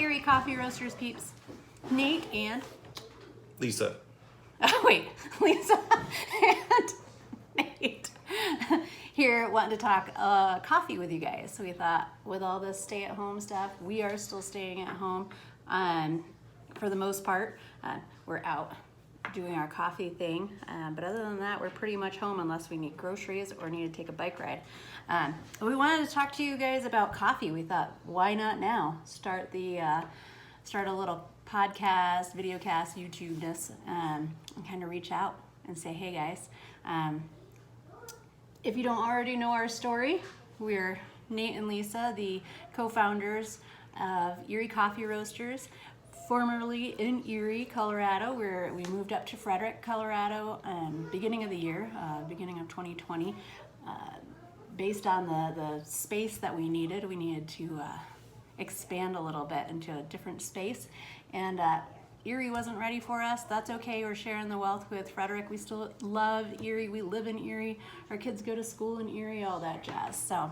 Erie Coffee Roasters peeps. Nate and Lisa. oh wait, Lisa and Nate here wanting to talk coffee with you guys. So we thought with all this stay-at-home stuff, we are still staying at home for the most part. We're out doing our coffee thing, but other than that, we're pretty much home unless we need groceries or need to take a bike ride. We wanted to talk to you guys about coffee. We thought, why not now? Start a little podcast, videocast, YouTube-ness, and kind of reach out and say, hey guys. If you don't already know our story, we're Nate and Lisa, the co-founders of Erie Coffee Roasters, formerly in Erie, Colorado. We moved up to Frederick, Colorado, beginning of the year, beginning of 2020. Based on the space that we needed to expand a little bit into a different space. And Erie wasn't ready for us. That's okay. We're sharing the wealth with Frederick. We still love Erie. We live in Erie. Our kids go to school in Erie, all that jazz. So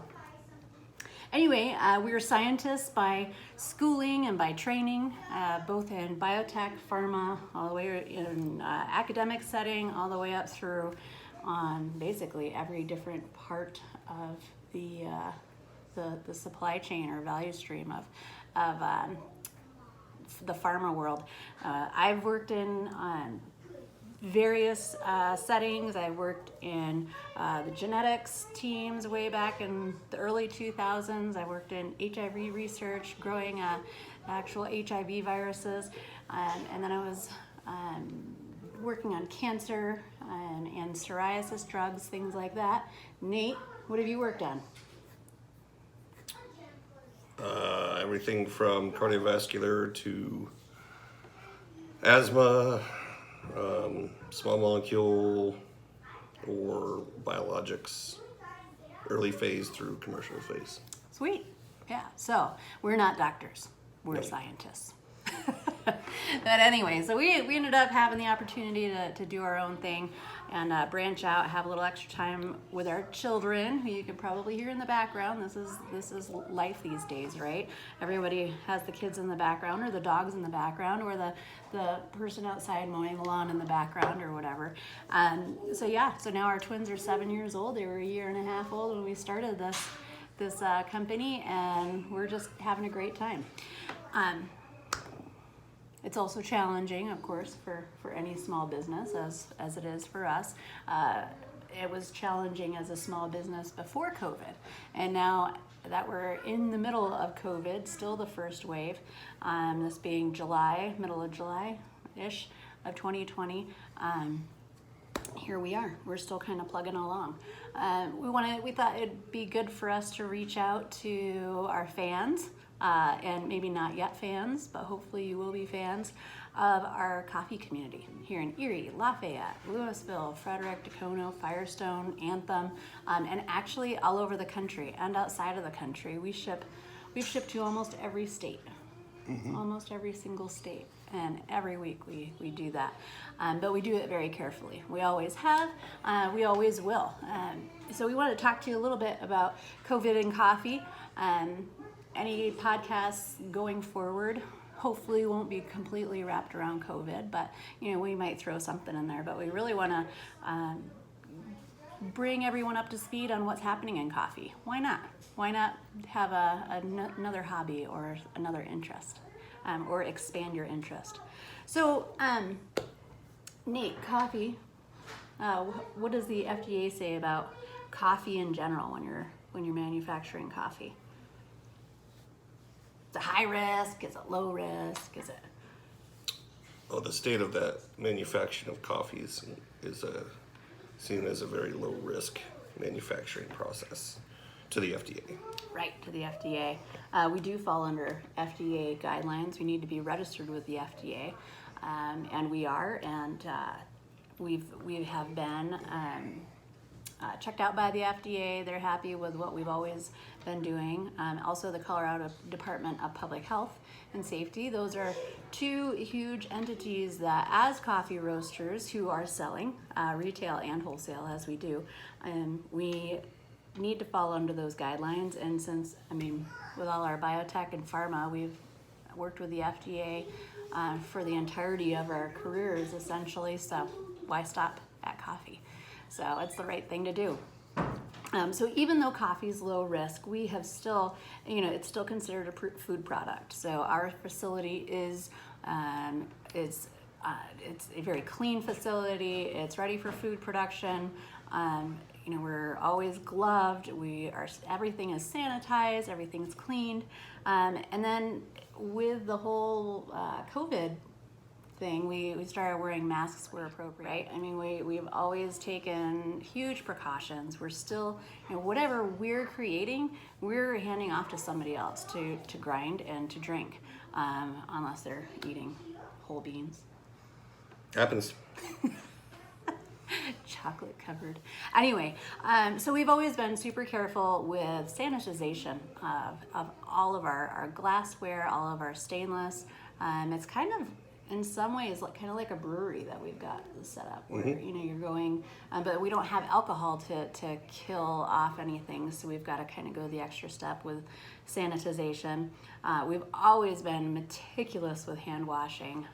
anyway, we were scientists by schooling and by training, both in biotech, pharma, all the way in academic setting, all the way up through basically every different part of the supply chain or value stream of the pharma world. I've worked in various settings. I worked in the genetics teams way back in the early 2000s. I worked in HIV research, growing actual HIV viruses, and then I was working on cancer and psoriasis drugs, things like that. Nate, what have you worked on? Everything from cardiovascular to asthma, small molecule or biologics, early phase through commercial phase. Sweet. Yeah. So we're not doctors. We're No. scientists. But anyway, so we ended up having the opportunity to do our own thing and branch out, have a little extra time with our children, who you can probably hear in the background. This is life these days, right? Everybody has the kids in the background, or the dogs in the background, or the person outside mowing the lawn in the background, or whatever. So now our twins are 7 years old. They were a year and a half old when we started this company, and we're just having a great time. It's also challenging, of course, for any small business, as it is for us. It was challenging as a small business before COVID. And now that we're in the middle of COVID, still the first wave, this being middle of July-ish of 2020, here we are. We're still kind of plugging along. We thought it'd be good for us to reach out to our fans, and maybe not yet fans, but hopefully you will be fans of our coffee community here in Erie, Lafayette, Louisville, Frederick, Dacono, Firestone, Anthem, and actually all over the country and outside of the country. We've shipped to almost every state, almost every single state, and every week we do that. But we do it very carefully. We always have, we always will. So we want to talk to you a little bit about COVID and coffee. Any podcasts going forward hopefully won't be completely wrapped around COVID, but we might throw something in there. But we really want to bring everyone up to speed on what's happening in coffee. Why not? Why not have another hobby or another interest, or expand your interest? So, Nate, coffee. What does the FDA say about coffee in general when you're manufacturing coffee? Is it high risk? Is it low risk? Is it? Well, the state of that manufacturing of coffee is seen as a very low risk manufacturing process to the FDA. Right, to the FDA. We do fall under FDA guidelines. We need to be registered with the FDA, and we are, and we have been checked out by the FDA. They're happy with what we've always been doing. Also, the Colorado Department of Public Health and Safety. Those are two huge entities that, as coffee roasters who are selling retail and wholesale, as we do, we need to fall under those guidelines. And since, with all our biotech and pharma, worked with the FDA for the entirety of our careers, essentially. So why stop at coffee? So it's the right thing to do. So even though coffee is low risk, we have still, it's still considered a food product. So our facility is, it's a very clean facility. It's ready for food production. We're always gloved. Everything is sanitized. Everything's cleaned. And then with the whole COVID thing, we started wearing masks where appropriate, right? I mean, we've always taken huge precautions. We're still, whatever we're creating, we're handing off to somebody else to grind and to drink, unless they're eating whole beans. Happens. Chocolate covered. Anyway, so we've always been super careful with sanitization of all of our glassware, all of our stainless. It's kind of, in some ways, kind of like a brewery that we've got set up where, you're going, but we don't have alcohol to kill off anything. So we've got to kind of go the extra step with sanitization. We've always been meticulous with hand washing.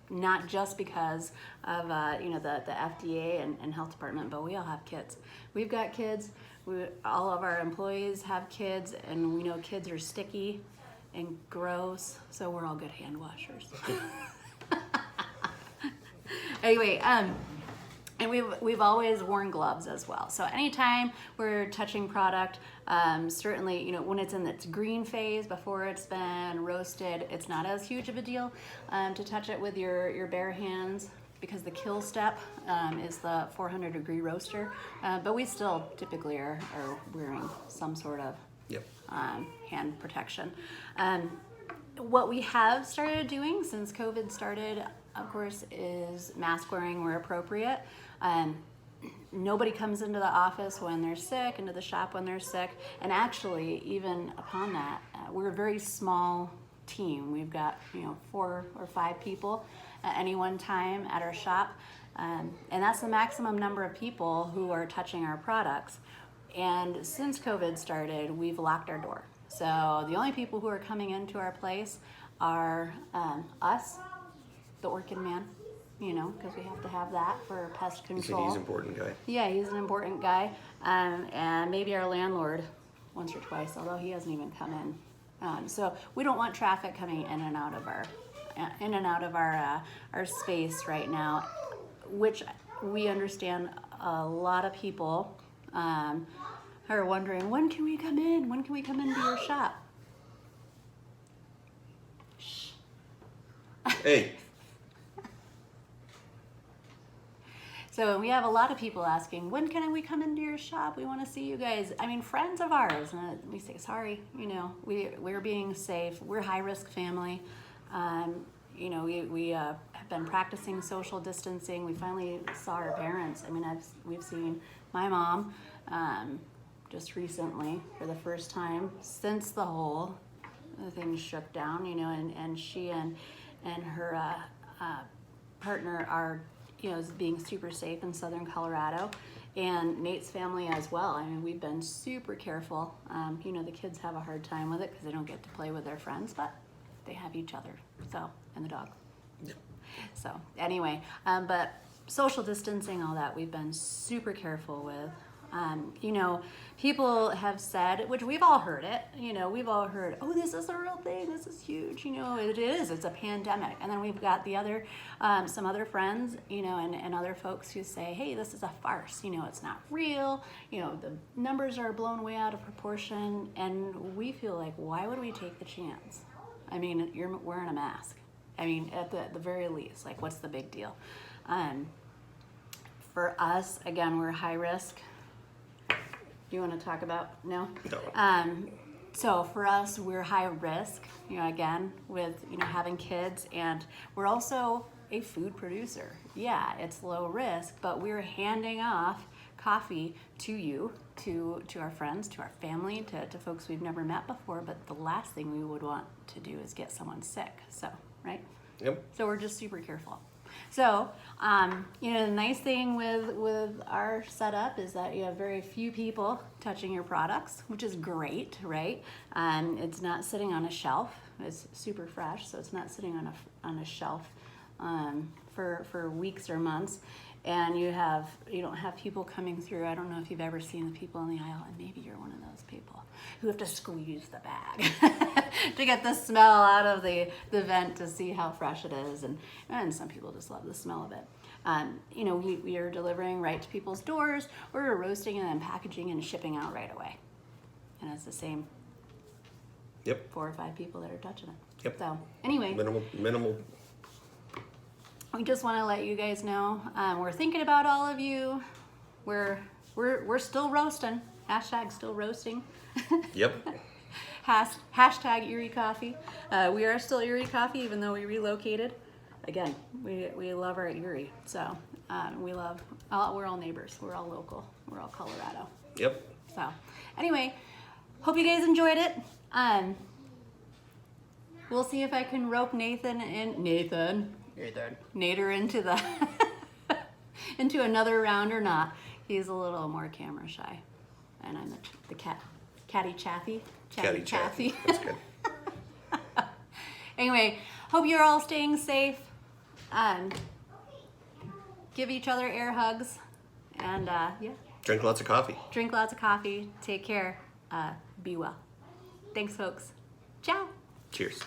Not just because of the FDA and health department, but we all have kids. We've got kids. All of our employees have kids, and we know kids are sticky and gross, so we're all good hand washers. Anyway, and we've always worn gloves as well. So anytime we're touching product, certainly, when it's in its green phase before it's been roasted, it's not as huge of a deal to touch it with your bare hands, because the kill step is the 400-degree roaster. But we still typically are wearing some sort of hand protection. What we have started doing since COVID started, of course, is mask wearing where appropriate. Nobody comes into the office when they're sick, into the shop when they're sick. And actually, even upon that, we're a very small team. We've got 4 or 5 people at any one time at our shop. And that's the maximum number of people who are touching our products. And since COVID started, we've locked our door. So the only people who are coming into our place are us, the Orkin man, because we have to have that for pest control. He's an important guy. Yeah, he's an important guy. And maybe our landlord once or twice, although he hasn't even come in. So we don't want traffic coming in and out of our space right now, which we understand a lot of people are wondering, when can we come in? When can we come into your shop? Shh. Hey. So we have a lot of people asking, when can we come into your shop? We want to see you guys. I mean, friends of ours. And we say, sorry, we're being safe. We're a high-risk family. We have been practicing social distancing. We finally saw our parents. I mean, we've seen my mom just recently for the first time since the whole thing shook down, and she and her partner are, being super safe in southern Colorado, and Nate's family as well. I mean, we've been super careful. The kids have a hard time with it because they don't get to play with their friends, but they have each other, and the dog. Yeah. So anyway, but social distancing, all that, we've been super careful with. People have said, which we've all heard it, we've all heard, oh, this is a real thing, this is huge, it is, it's a pandemic. And then we've got the other, some other friends, and other folks who say, hey, this is a farce, it's not real, the numbers are blown way out of proportion. And we feel like, why would we take the chance? I mean, you're wearing a mask. I mean, at the very least, like, what's the big deal? For us, again, we're high risk. Do you want to talk about? No? No. So for us, we're high risk, again, with, having kids, and we're also a food producer. Yeah, it's low risk, but we're handing off coffee to you, to our friends, to our family, to folks we've never met before, but the last thing we would want to do is get someone sick. So, right? Yep. So we're just super careful. So, you know, the nice thing with our setup is that you have very few people touching your products, which is great, right? It's not sitting on a shelf. It's super fresh, so it's not sitting on a shelf for weeks or months. And you don't have people coming through. I don't know if you've ever seen the people in the aisle, and maybe you're one of those people who have to squeeze the bag to get the smell out of the vent to see how fresh it is. And some people just love the smell of it. You know, we are delivering right to people's doors. We're roasting and then packaging and shipping out right away. And it's the same. Yep. 4 or 5 people that are touching it. Yep. So anyway. Minimal. We just want to let you guys know we're thinking about all of you. We're still roasting. Hashtag still roasting. Yep. Hashtag Erie Coffee. We are still Erie Coffee, even though we relocated. Again, we love our Erie. So we're all neighbors. We're all local. We're all Colorado. Yep. So anyway, hope you guys enjoyed it. We'll see if I can rope Nader into the into another round or not. He's a little more camera shy, and I'm the catty Chaffy. That's good. Anyway, hope you're all staying safe. Give each other air hugs, and yeah. Drink lots of coffee. Drink lots of coffee. Take care. Be well. Thanks, folks. Ciao. Cheers.